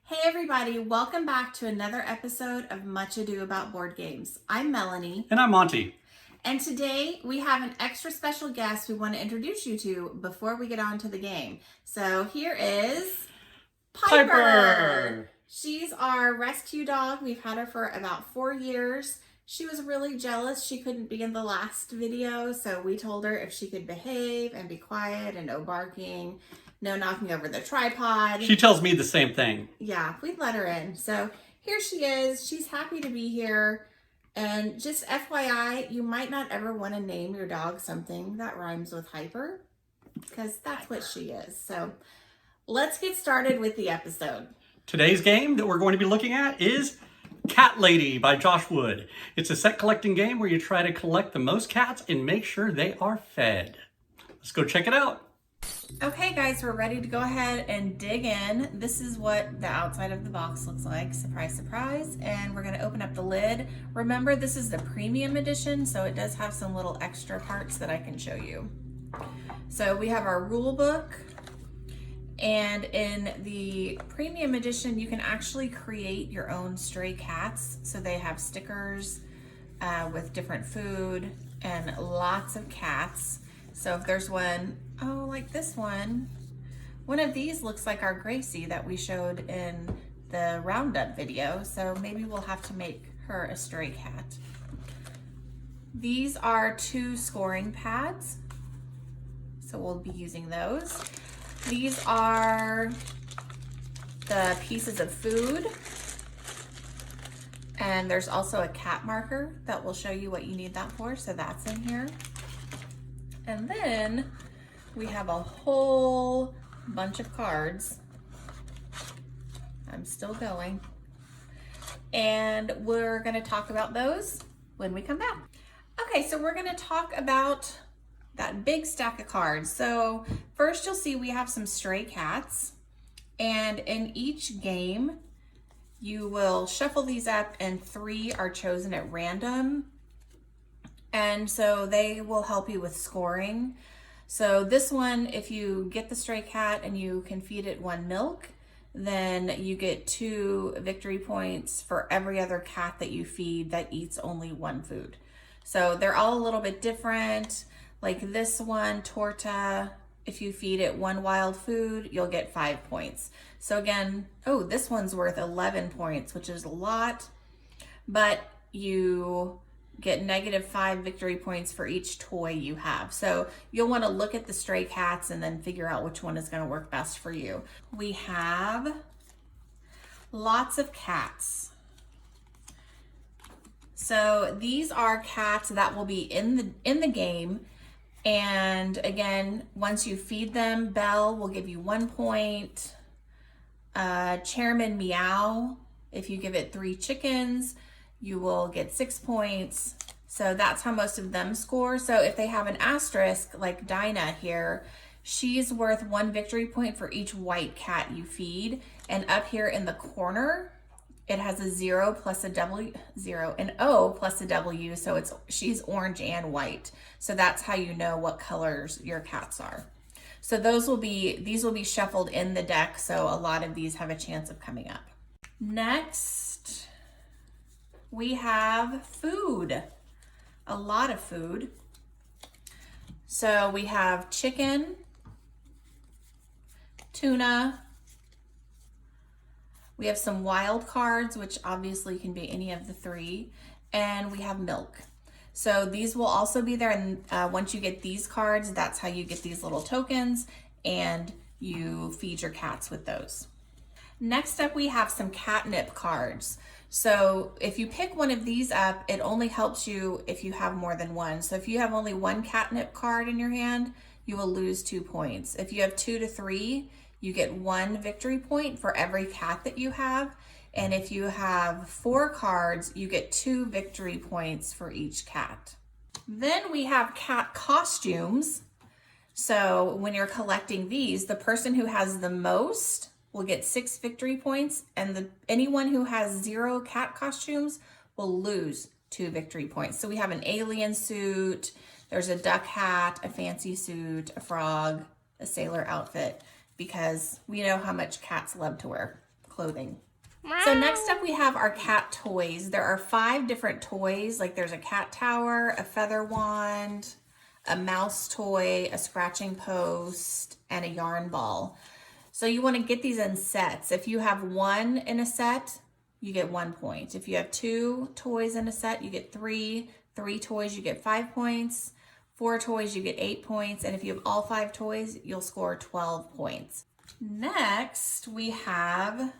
Hey everybody, welcome back to another episode of Much Ado About Board Games. I'm Melanie. And I'm Monte. And today we have an extra special guest we want to introduce you to before we get on to the game. So here is Piper. She's our rescue dog. We've had her for about 4 years. She was really jealous she couldn't be in the last video, so we told her if she could behave and be quiet and no barking, no knocking over the tripod. She tells me the same thing. Yeah, we'd let her in. So here she is. She's happy to be here. And just FYI, you might not ever want to name your dog something that rhymes with hyper, because that's what she is. So let's get started with the episode. Today's game that we're going to be looking at is Cat Lady by Josh Wood. It's a set collecting game where you try to collect the most cats and make sure they are fed. Let's go check it out. Okay guys, we're ready to go ahead and dig in. This is what the outside of the box looks like. Surprise, surprise. And we're going to open up the lid. Remember, this is the premium edition, so it does have some little extra parts that I can show you. So we have our rule book. And in the premium edition, you can actually create your own stray cats. So they have stickers with different food and lots of cats. So if there's one, oh, like this one of these looks like our Gracie that we showed in the roundup video. So maybe we'll have to make her a stray cat. These are 2 scoring pads. So we'll be using those. These are the pieces of food. And there's also a cat marker that will show you what you need that for. So that's in here. And then we have a whole bunch of cards. I'm still going. And we're going to talk about those when we come back. Okay, so we're going to talk about that big stack of cards. So first you'll see we have some stray cats. And in each game, you will shuffle these up and 3 are chosen at random. And so they will help you with scoring. So this one, if you get the stray cat and you can feed it 1 milk, then you get 2 victory points for every other cat that you feed that eats only 1 food. So they're all a little bit different. Like this one, Torta, if you feed it 1 wild food, you'll get 5 points. So again, oh, this one's worth 11 points, which is a lot, but you get -5 victory points for each toy you have. So you'll want to look at the stray cats and then figure out which one is going to work best for you. We have lots of cats. So these are cats that will be in the game. And again, once you feed them, Belle will give you 1 point. Chairman Meow, if you give it 3 chickens, you will get 6 points. So that's how most of them score. So if they have an asterisk, like Dinah here, she's worth 1 victory point for each white cat you feed. And up here in the corner, it has a 0 plus a W, 0, an O plus a W. So she's orange and white. So that's how you know what colors your cats are. So these will be shuffled in the deck. So a lot of these have a chance of coming up. Next, we have food, a lot of food. So we have chicken, tuna, we have some wild cards, which obviously can be any of the 3, and we have milk. So these will also be there, and once you get these cards, that's how you get these little tokens, and you feed your cats with those. Next up, we have some catnip cards. So if you pick one of these up, it only helps you if you have more than 1. So if you have only 1 catnip card in your hand, you will lose 2 points. If you have 2 to 3, you get 1 victory point for every cat that you have. And if you have 4 cards, you get 2 victory points for each cat. Then we have cat costumes. So when you're collecting these, the person who has the most will get 6 victory points, and anyone who has 0 cat costumes will lose 2 victory points. So we have an alien suit, there's a duck hat, a fancy suit, a frog, a sailor outfit, because we know how much cats love to wear clothing. So next up we have our cat toys. There are 5 different toys, like there's a cat tower, a feather wand, a mouse toy, a scratching post, and a yarn ball. So you want to get these in sets. If you have 1 in a set, you get 1 point. If you have 2 toys in a set, you get 3. 3 toys, you get 5 points. 4 toys, you get 8 points. And if you have all 5 toys, you'll score 12 points. Next, we have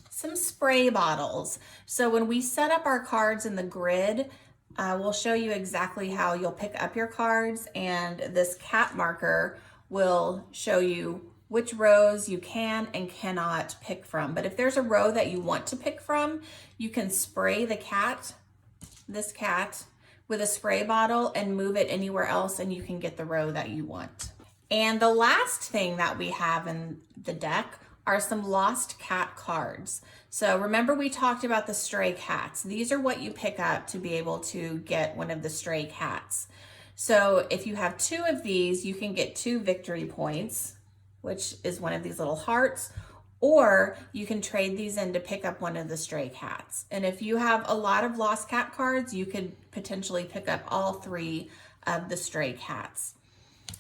some spray bottles. So when we set up our cards in the grid, we'll show you exactly how you'll pick up your cards, and this cat marker will show you which rows you can and cannot pick from. But if there's a row that you want to pick from, you can spray the cat, this cat, with a spray bottle and move it anywhere else, and you can get the row that you want. And the last thing that we have in the deck are some lost cat cards. So remember we talked about the stray cats. These are what you pick up to be able to get one of the stray cats. So if you have 2 of these, you can get 2 victory points, which is one of these little hearts, or you can trade these in to pick up one of the stray cats. And if you have a lot of lost cat cards, you could potentially pick up all 3 of the stray cats.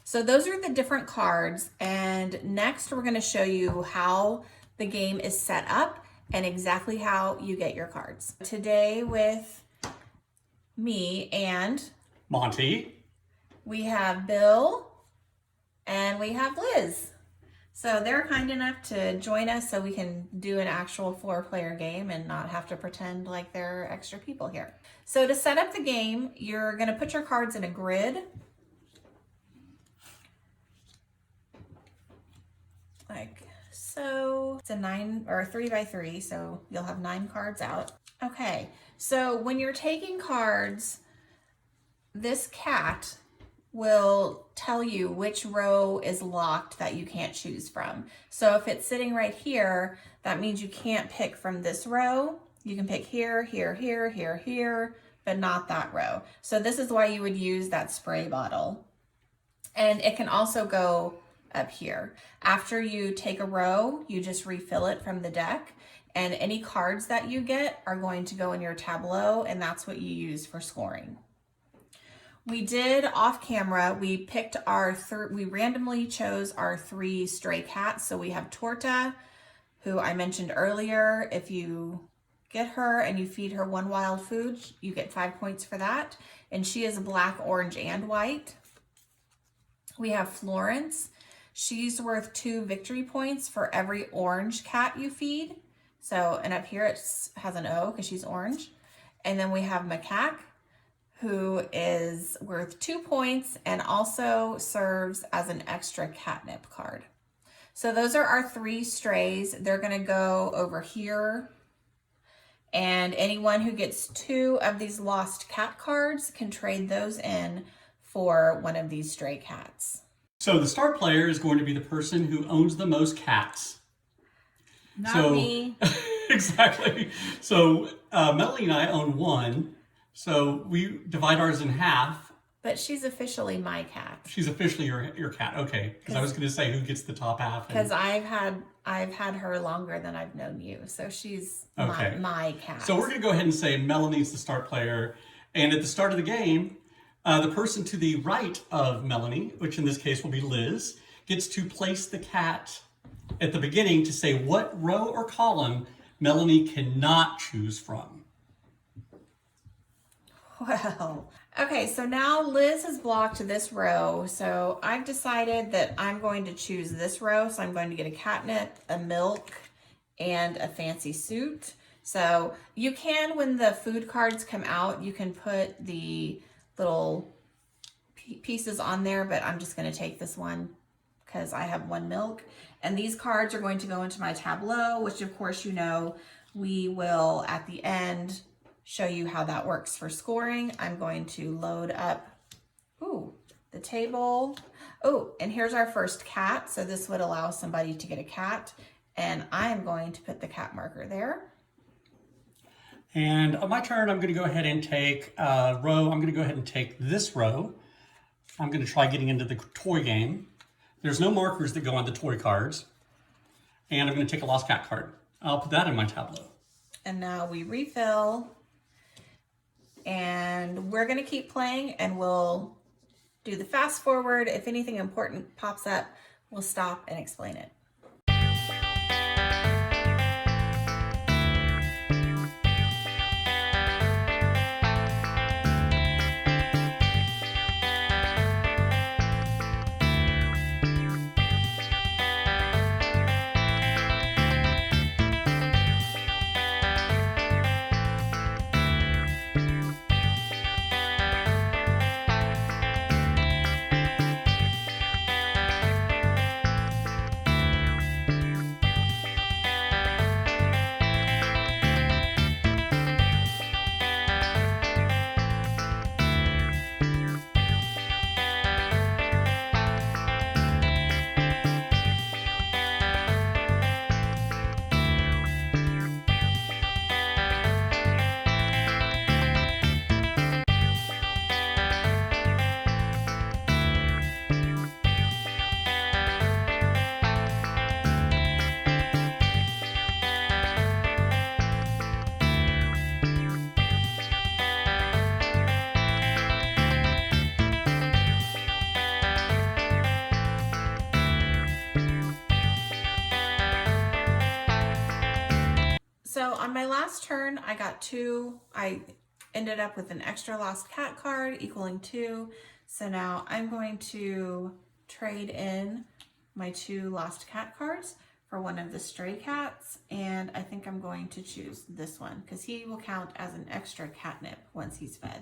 So those are the different cards, and next we're going to show you how the game is set up and exactly how you get your cards. Today with me and Monte, we have Bill and we have Liz. So they're kind enough to join us so we can do an actual 4-player game and not have to pretend like there are extra people here. So to set up the game, you're going to put your cards in a grid. Like so. It's a 9 or a 3x3, so you'll have 9 cards out. Okay, so when you're taking cards, this cat will tell you which row is locked that you can't choose from. So if it's sitting right here, that means you can't pick from this row. You can pick here, here, here, here, here, but not that row. So this is why you would use that spray bottle. And it can also go up here. After you take a row, you just refill it from the deck, and any cards that you get are going to go in your tableau, and that's what you use for scoring. We did off camera, we picked we randomly chose our 3 stray cats. So we have Torta, who I mentioned earlier. If you get her and you feed her 1 wild food, you get 5 points for that. And she is black, orange, and white. We have Florence. She's worth 2 victory points for every orange cat you feed. So, and up here it has an O because she's orange. And then we have Macaque, who is worth 2 points and also serves as an extra catnip card. So those are our 3 strays. They're going to go over here. And anyone who gets 2 of these lost cat cards can trade those in for one of these stray cats. so the star player is going to be the person who owns the most cats. Not me. Exactly. So Melanie and I own 1. So we divide ours in half. But she's officially my cat. She's officially your cat. Okay. Because I was going to say who gets the top half. Because I've had her longer than I've known you. So she's okay. my cat. So we're going to go ahead and say Melanie's the start player. And at the start of the game, the person to the right of Melanie, which in this case will be Liz, gets to place the cat at the beginning to say what row or column Melanie cannot choose from. Well, okay, so now Liz has blocked this row. So I've decided that I'm going to choose this row. So I'm going to get a catnip, a milk, and a fancy suit. So you can, when the food cards come out, you can put the little pieces on there, but I'm just going to take this one because I have 1 milk. And these cards are going to go into my tableau, which of course, you know, we will at the end show you how that works for scoring. I'm going to load up, the table. And here's our first cat. So this would allow somebody to get a cat. And I am going to put the cat marker there. And on my turn, I'm going to go ahead and take a row. I'm going to go ahead and take this row. I'm going to try getting into the toy game. There's no markers that go on the toy cards. And I'm going to take a lost cat card. I'll put that in my tableau. And now we refill. And we're going to keep playing, and we'll do the fast forward. If anything important pops up, we'll stop and explain it. So on my last turn, I got 2. I ended up with an extra lost cat card equaling 2. So now I'm going to trade in my 2 lost cat cards for one of the stray cats. And I think I'm going to choose this one because he will count as an extra catnip once he's fed.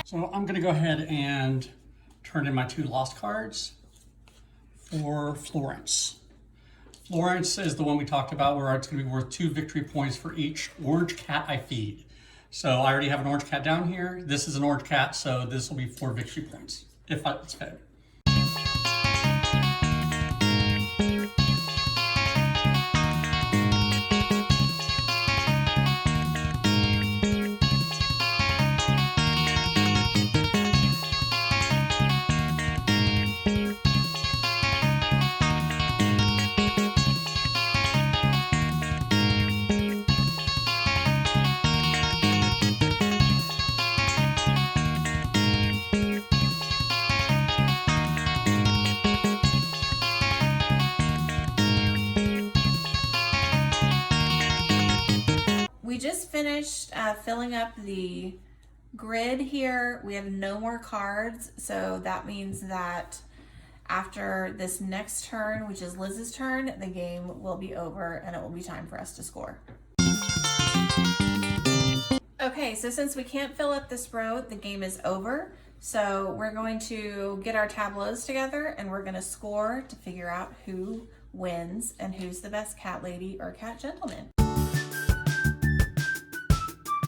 So I'm going to go ahead and turn in my 2 lost cards for Florence. Florence is the one we talked about where it's going to be worth 2 victory points for each orange cat I feed. So I already have an orange cat down here. This is an orange cat, so this will be 4 victory points if it's fed. We just finished filling up the grid here. We have no more cards, so that means that after this next turn, which is Liz's turn, the game will be over and it will be time for us to score. Okay, so since we can't fill up this row, the game is over. So we're going to get our tableaus together and we're going to score to figure out who wins and who's the best cat lady or cat gentleman.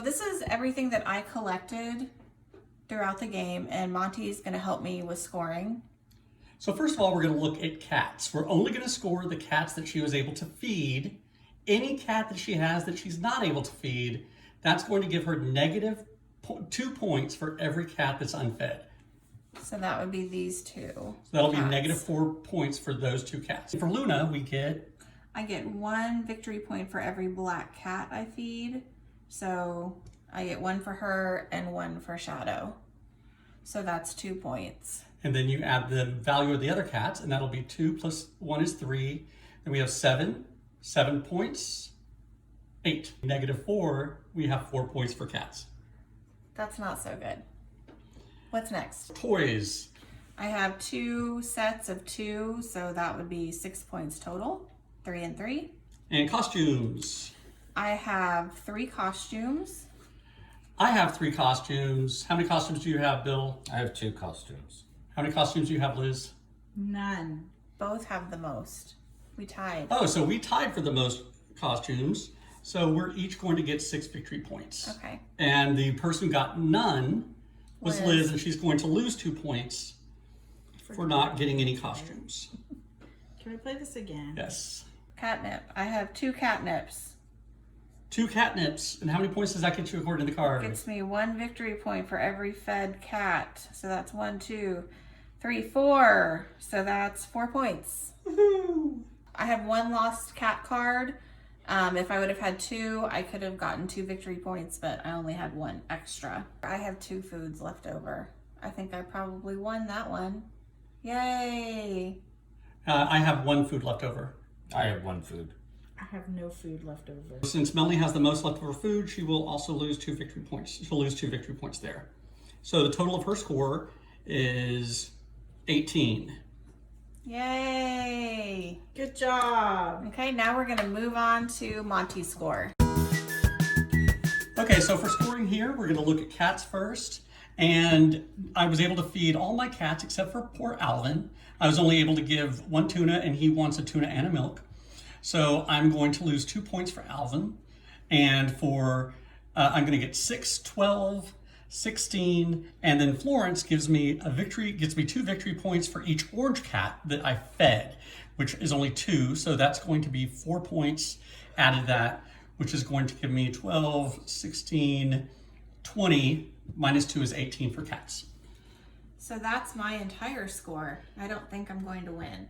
This is everything that I collected throughout the game, and Monte's going to help me with scoring. So first of all, we're going to look at cats. We're only going to score the cats that she was able to feed. Any cat that she has that she's not able to feed, that's going to give her -2 points for every cat that's unfed. So that would be these 2. So that'll be -4 points for those 2 cats. For Luna, I get 1 victory point for every black cat I feed. So I get 1 for her and 1 for Shadow. So that's 2 points. And then you add the value of the other cats, and that'll be 2 plus 1 is 3. Then we have 7 points, 8. -4, we have 4 points for cats. That's not so good. What's next? Toys. I have 2 sets of 2, so that would be 6 points total, 3 and 3. And costumes. I have 3 costumes. I have 3 costumes. How many costumes do you have, Bill? I have 2 costumes. How many costumes do you have, Liz? None. Both have the most. We tied. Oh, so we tied for the most costumes. So we're each going to get 6 victory points. Okay. And the person who got none was Liz, and she's going to lose 2 points for not getting any costumes. Can we play this again? Yes. Catnip. I have 2 catnips. 2 catnips. And how many points does that get you according to the card? Gets me 1 victory point for every fed cat. So that's 1, 2, 3, 4. So that's 4 points. Woohoo! I have 1 lost cat card. If I would have had 2, I could have gotten 2 victory points, but I only had 1 extra. I have 2 foods left over. I think I probably won that one. Yay! I have 1 food left over. I have 1 food. I have no food left over. Since Melanie has the most leftover food, she will also lose 2 victory points. She'll lose 2 victory points there. So the total of her score is 18. Yay! Good job. Okay, now we're gonna move on to Monte's score. Okay, so for scoring here, we're gonna look at cats first. And I was able to feed all my cats except for poor Alvin. I was only able to give 1 tuna and he wants a tuna and a milk. So I'm going to lose 2 points for Alvin. And for, I'm gonna get 6, 12, 16, and then Florence gives me 2 victory points for each orange cat that I fed, which is only 2. So that's going to be 4 points added that, which is going to give me 12, 16, 20, minus 2 is 18 for cats. So that's my entire score. I don't think I'm going to win.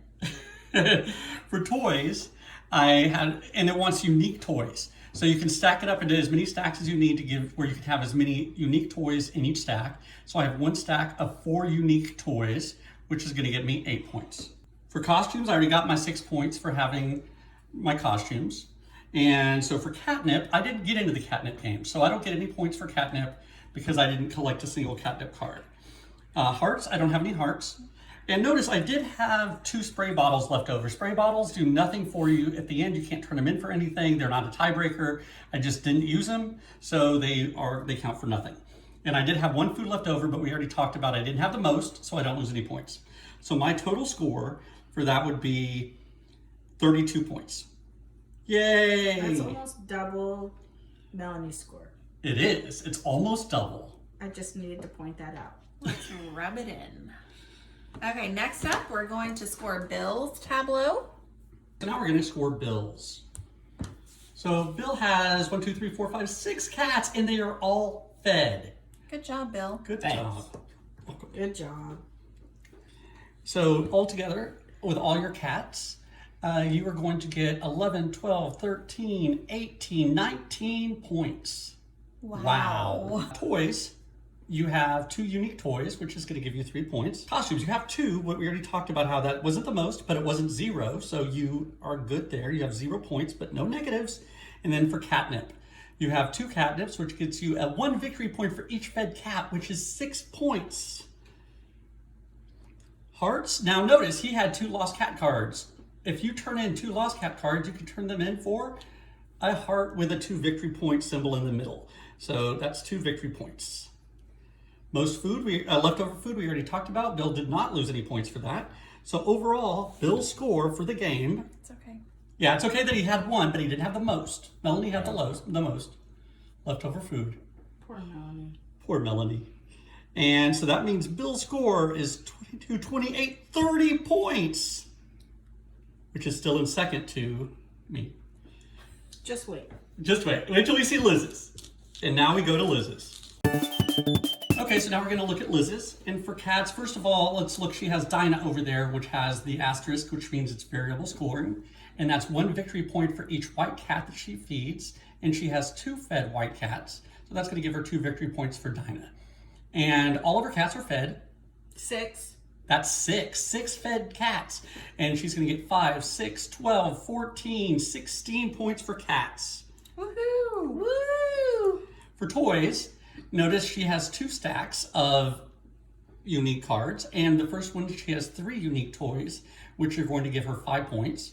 For toys, and it wants unique toys. So you can stack it up into as many stacks as you need to give, where you can have as many unique toys in each stack. So I have 1 stack of 4 unique toys, which is gonna get me 8 points. For costumes, I already got my 6 points for having my costumes. And so for catnip, I didn't get into the catnip game. So I don't get any points for catnip because I didn't collect a single catnip card. Hearts, I don't have any hearts. And notice I did have 2 spray bottles left over. Spray bottles do nothing for you. At the end, you can't turn them in for anything. They're not a tiebreaker. I just didn't use them, so they count for nothing. And I did have 1 food left over, but we already talked about I didn't have the most, so I don't lose any points. So my total score for that would be 32 points. Yay! That's almost double Melanie's score. It is. It's almost double. I just needed to point that out. Let's rub it in. Okay, next up, we're going to score Bill's tableau. So now we're going to score Bill's. So Bill has 1, 2, 3, 4, 5, 6 cats, and they are all fed. Good job, Bill. Good Thanks. job. Good job. So altogether, with all your cats, you are going to get 11, 12, 13, 18, 19 points. Wow. Toys, you have 2 unique toys, which is going to give you 3 points. Costumes, you have 2, but we already talked about how that wasn't the most, but it wasn't 0, so you are good there. You have 0 points, but no negatives. And then for catnip, you have 2 catnips, which gets you 1 victory point for each fed cat, which is 6 points. Hearts, now notice he had 2 lost cat cards. If you turn in 2 lost cat cards, you can turn them in for a heart with a 2 victory point symbol in the middle. So that's 2 victory points. Most food, leftover food we already talked about. Bill did not lose any points for that. So overall, Bill's score for the game. It's okay. Yeah, it's okay that he had 1, but he didn't have the most. Melanie had the most leftover food. Poor Melanie. Poor Melanie. And so that means Bill's score is 22, 28, 30 points, which is still in second to me. Just wait. Just wait till we see Liz's. And now we go to Liz's. Okay, so now we're gonna look at Liz's. And for cats, first of all, let's look, she has Dinah over there, which has the asterisk, which means it's variable scoring. And that's 1 victory point for each white cat that she feeds. And she has 2 fed white cats. So that's gonna give her 2 victory points for Dinah. And all of her cats are fed. 6. That's 6 fed cats. And she's gonna get 5, 6, 12, 14, 16 points for cats. Woohoo! Woo! For toys, notice she has 2 stacks of unique cards. And the first one, she has 3 unique toys, which are going to give her 5 points.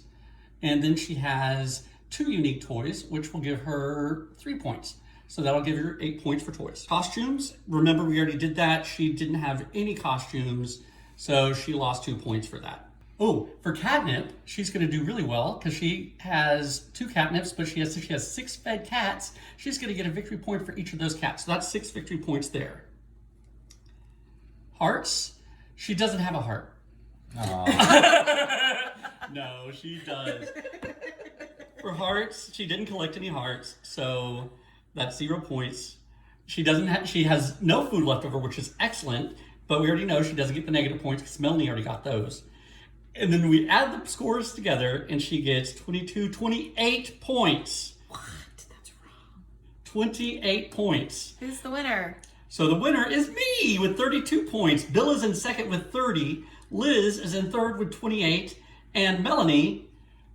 And then she has 2 unique toys, which will give her 3 points. So that'll give her 8 points for toys. Costumes, remember we already did that. She didn't have any costumes, so she lost 2 points for that. Oh, for catnip, she's gonna do really well because she has 2 catnips, but she has 6 fed cats. She's gonna get a victory point for each of those cats. So that's 6 victory points there. Hearts, she doesn't have a heart. Aww. No, she does. For hearts, she didn't collect any hearts, so that's 0 points. She has no food left over, which is excellent, but we already know she doesn't get the negative points because Melanie already got those. And then we add the scores together, and she gets 28 points. What? That's wrong. 28 points. Who's the winner? So the winner is me with 32 points. Bill is in second with 30. Liz is in third with 28. And Melanie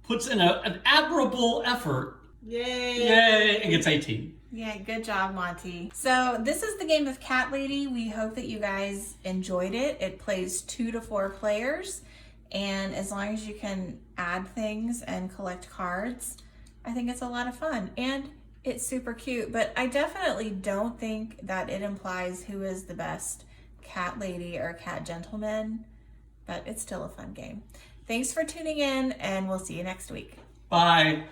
puts in an admirable effort. Yay! Yay! And gets 18. Yeah, good job, Monte. So this is the game of Cat Lady. We hope that you guys enjoyed it. It plays 2 to 4 players. And as long as you can add things and collect cards, I think it's a lot of fun. And it's super cute, but I definitely don't think that it implies who is the best cat lady or cat gentleman, but it's still a fun game. Thanks for tuning in, and we'll see you next week. Bye.